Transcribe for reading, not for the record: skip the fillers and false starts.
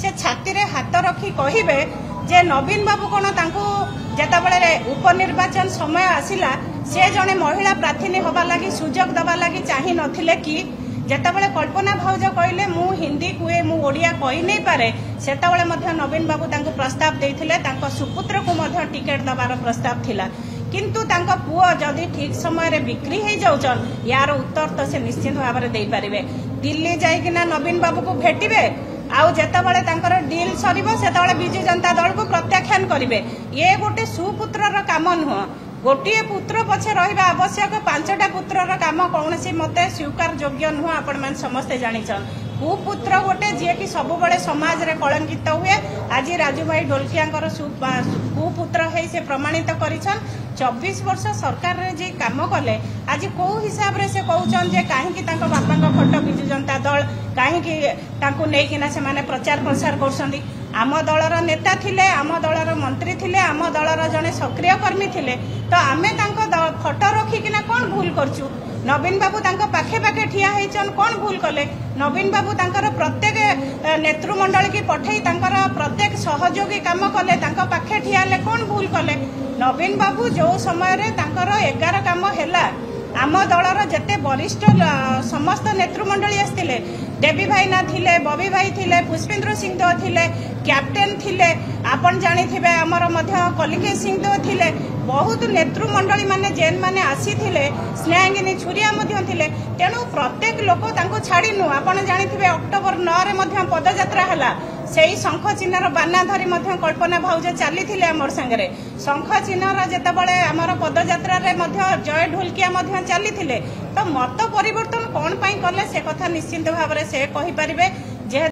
से छाती रे हाथ रखी कहिबे जे नवीन बाबू कोन तांको जेताबेले उपनिर्वाचन समय आसिला से जने महिला प्रार्थी हवा लगी सुजोग दबा लगी चाहि नथिले कि जेताबेले कल्पना भाउज कहले मु हिंदी कुए मु ओडिया कहि नै पारे सेताबेले मध्य नवीन बाबू तांको प्रस्ताव देथिले तांको सुपुत्र को मध्य टिकेट दबार प्रस्ताव थिला किंतु तांको पुओ जदि ठीक समय रे बिक्री हे जाउचन यार उत्तर तो से निश्चित भाव रे देई परिबे दिल्ली जाइकिना नवीन बाबू को भेटिबे आउ जेतेबेले तांकर डील सरीबो सेतेबेले बिजू जनता दल को प्रत्याख्यान करिवे ये गोटे सुपुत्रर काम नुह गोटे पुत्र पछे रहिबा आवश्यक पांचटा पुत्रर काम कौनसी मते स्वीकार योग्य नुह आपण मान समस्ते जानिछन कुपुत्र गोटे जे कि सब बळे समाज रे कलंकित हुए आज राजू भाई ढोलकियाकर कुपुत्र है से प्रमाणित करिछन 24 वर्ष सरकार रे जे काम कले आज को हिसाब रे से कहउछन जे काहे कि तांको बापांको फोटो बिजू जनता दल काहे कि तांको नै किना से माने प्रचार प्रसार करछंदी आम दलर नेता थिले आम दलर मंत्री थिले आम दलर जने सक्रिय कर्मी थिले तो आमे तांको फोटो रखिकिना कोन भूल करछु नवीन बाबू तांको पाखे पाखे ठिया हेचन कोन भूल कले नवीन बाबू तांकर प्रत्येक नेतृमंडल की पठई तांकर प्रत्येक सहयोगी काम कले तांको पाखे ठिया ले कोन भूल कले नवीन बाबू जो समय रे तांकर 11 काम हैला आम दलर जेते वरिष्ठ समस्त नेतृमंडली आसतिले देवी भाईना थिले बबी भाई थिले पुष्पेंद्र सिंह देव थिले कैप्टेन थिले आपण जानी थिबे हमर मध्य कलिके सिंह देव थिले बहुत नेतृमंडली माने जेन माने आसी थिले स्नेहांगिनी छुरिया मध्य थिले तेणु प्रत्येक लोक तांको छाड़ी नु आपण जानी थिबे अक्टोबर 9 रे मध्य पदयात्रा हला सेही शंख चिन्हर बाना धरी मध्य कल्पना भाउज चली थिले हमर संगरे शंख चिन्हर जेतेबेले हमर पदयात्रा रे मध्य जय ढोलकिया मध्य चली थिले तो मत परिवर्तन कोन पई करले से कथा निश्चित भाव रे से कहि परिबे।